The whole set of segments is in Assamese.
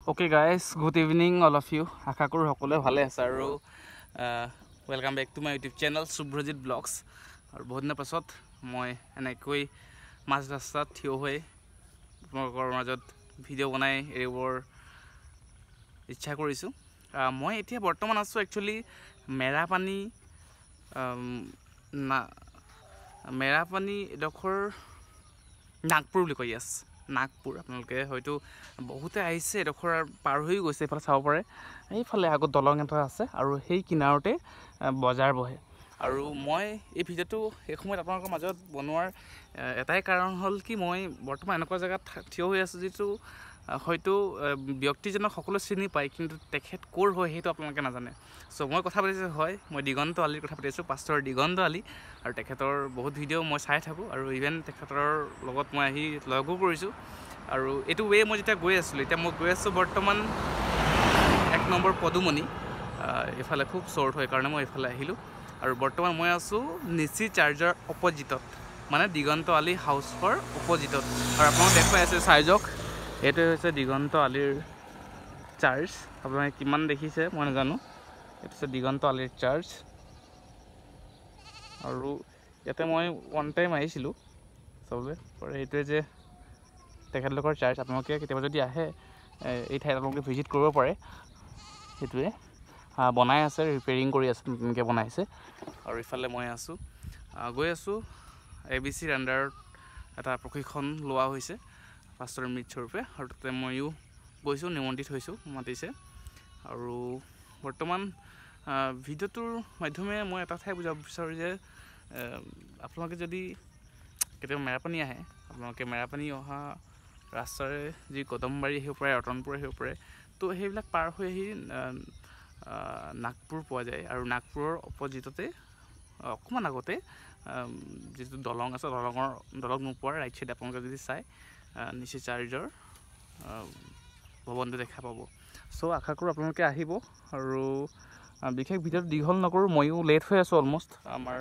Okay guys, good evening all of you. আশা কৰো সকলোৱে ভালে আছে আৰু welcome back to my YouTube channel Subrajit vlogs. আৰু বহুত দিনৰ পাছত মই এনেকৈ মাছ ৰাস্তাত থিয় হৈ আপোনালোকৰ মাজত ভিডিঅ' বনাই এৰিবৰ ইচ্ছা কৰিছোঁ। মই এতিয়া বৰ্তমান আছো একচুৱেলি মেৰাপানী এডোখৰ নাগপুৰ বুলি কয়। ইয়াছ নাগপুৰ, আপোনালোকে হয়তো বহুতে আহিছে এডোখৰ পাৰ হৈ গৈছে। এইফালে চাব পাৰে, এইফালে আগত দলং এটা আছে আৰু সেই কিনাৰতে বজাৰ বহে। আৰু মই এই ভিডিঅ'টো এই সময়ত আপোনালোকৰ মাজত বনোৱাৰ এটাই কাৰণ হ'ল কি, মই বৰ্তমান এনেকুৱা জেগাত থিয় হৈ আছোঁ যিটো হয়তো ব্যক্তিজনক সকলোৱে চিনি পায়, কিন্তু তেখেত ক'ৰ হয় সেইটো আপোনালোকে নাজানে। চ' মই কথা পাতিছোঁ, হয় মই দিগন্ত আলিৰ কথা পাতিছোঁ, পাষ্টাৰ দিগন্ত আলি। আৰু তেখেতৰ বহুত ভিডিঅ' মই চাই থাকোঁ আৰু ইভেন তেখেতৰ লগত মই আহি লগো কৰিছোঁ। আৰু এইটো ৱে মই যেতিয়া গৈ আছিলোঁ, এতিয়া মই গৈ আছোঁ বৰ্তমান 1 নম্বৰ পদুমণি। এইফালে খুব শ্বৰ্ট হয় কাৰণে মই এইফালে আহিলোঁ। আৰু বৰ্তমান মই আছোঁ নিচি চাৰ্জৰ অপজিটত, মানে দিগন্ত আলি হাউচৰ অপজিটত। আৰু আপোনালোকে দেখুৱাই আছে চাৰ্জক, এইটোৱে হৈছে দিগন্ত আলিৰ চাৰ্জ। আপোনালোকে কিমান দেখিছে মই নাজানো, এইটো হৈছে দিগন্ত আলিৰ চাৰ্জ। আৰু ইয়াতে মই ওৱান টাইম আহিছিলোঁ চবে, এইটোৱে যে তেখেতলোকৰ চাৰ্জ। আপোনালোকে কেতিয়াবা যদি আহে এই ঠাইত আপোনালোকে ভিজিট কৰিব পাৰে। সেইটোৱে বনাই আছে, ৰিপেয়াৰিং কৰি আছে, নতুনকৈ বনাইছে। আৰু ইফালে মই আছোঁ, গৈ আছোঁ ABCৰ আণ্ডাৰত এটা প্ৰশিক্ষণ লোৱা হৈছে পাষ্টৰ স্বৰূপে, আৰু তাতে ময়ো গৈছোঁ, নিমন্ত্ৰিত হৈছোঁ, মাতিছে। আৰু বৰ্তমান ভিডিঅ'টোৰ মাধ্যমে মই এটা ঠাই বুজাব বিচাৰোঁ যে আপোনালোকে যদি কেতিয়াবা মেৰাপানী আহে, আপোনালোকে মেৰাপানী অহা ৰাস্তাৰে যি কদমবাৰী আহিব পাৰে, ৰতনপুৰ আহিব পাৰে, তো সেইবিলাক পাৰ হৈ আহি নাগপুৰ পোৱা যায়। আৰু নাগপুৰৰ অপজিটতে অকণমান আগতে যিটো দলং আছে, দলং নোপোৱাৰ ৰাইট ছাইডে আপোনালোকে যদি চাই নিচি চাৰ্জৰ ভৱনটো দেখা পাব। চ' আশা কৰোঁ আপোনালোকে আহিব। আৰু বিশেষ ভিডিঅ'টো দীঘল নকৰোঁ, ময়ো লেট হৈ আছোঁ অলমষ্ট। আমাৰ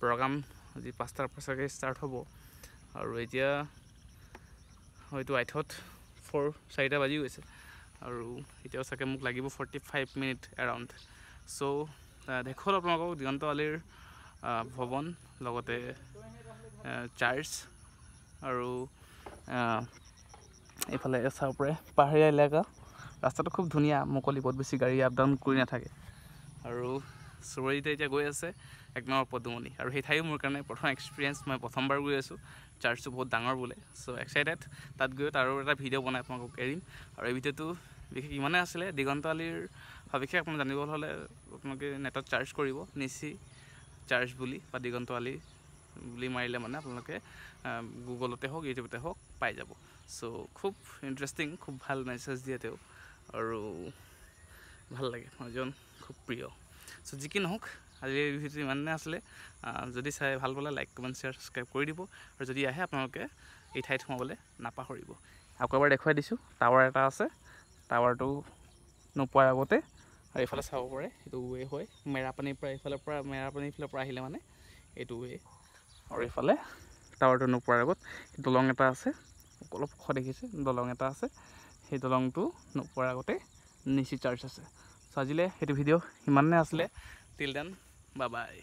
প্ৰগ্ৰাম আজি 5টাৰ পৰা চাগে ষ্টাৰ্ট হ'ব, আৰু এতিয়া হয়তো আইথত 4-4টা বাজি গৈছে, আৰু এতিয়াও চাগে মোক লাগিব 45 মিনিট এৰাউণ্ড। চ' দেখুৱাল আপোনালোকক দিগন্ত আলিৰ ভৱন, লগতে চাৰ্চ। আৰু এইফালে চাব পাৰে পাহাৰীয়া এলেকা, ৰাস্তাটো খুব ধুনীয়া, মুকলি, বহুত বেছি গাড়ী আপ ডাউন কৰি নাথাকে। আৰু সুব্ৰজিতে এতিয়া গৈ আছে 1 নম্বৰ পদুমণি, আৰু সেই ঠাইও মোৰ কাৰণে প্ৰথম এক্সপিৰিয়েঞ্চ। মই প্ৰথমবাৰ গৈ আছোঁ, চাৰ্চটো বহুত ডাঙৰ বোলে। চ' এক্সাইটেড, তাত গৈ তাৰো এটা ভিডিঅ' বনাই আপোনালোকক এৰিম। আৰু এই ভিডিঅ'টো বিশেষ ইমানেই আছিলে। দিগন্ত আলিৰ সবিশেষ আপোনালোকে জানিবলৈ হ'লে আপোনালোকে নেটত চাৰ্চ কৰিব নিচি চাৰ্জ বুলি, বা দিগন্ত আলি বুলি মাৰিলে মানে আপোনালোকে গুগলতে হওক, ইউটিউবতে হওক পাই যাব। চ' খুব ইণ্টাৰেষ্টিং, খুব ভাল মেছেজ দিয়ে তেওঁ, আৰু ভাল লাগে, মানুহজন খুব প্ৰিয়। চ' যি কি নহওক, আজিৰ ভিডিঅ'টো ইমানে আছিলে। যদি চাই ভাল পালে লাইক, কমেণ্ট, শ্বেয়াৰ, ছাবস্ক্ৰাইব কৰি দিব। আৰু যদি আহে আপোনালোকে এই ঠাইত সোমাবলৈ নাপাহৰিব। আকৌ এবাৰ দেখুৱাই দিছোঁ, টাৱাৰ এটা আছে, টাৱাৰটো নোপোৱাৰ আগতে। আৰু এইফালে চাব পাৰে, এইটো ৱে হয় মেৰাপানীৰ পৰা, মেৰাপানীৰ ফালৰ পৰা আহিলে মানে এইটো ৱে। আৰু এইফালে টাৱাৰটো নোপোৱাৰ আগত দলং এটা আছে, অলপ ওখ দেখিছে, দলং এটা আছে, সেই দলংটো নোপোৱাৰ আগতে নিচি চাৰ্জ আছে। চ' আজিলৈ সেইটো ভিডিঅ' ইমানে আছিলে। Till then, bye bye.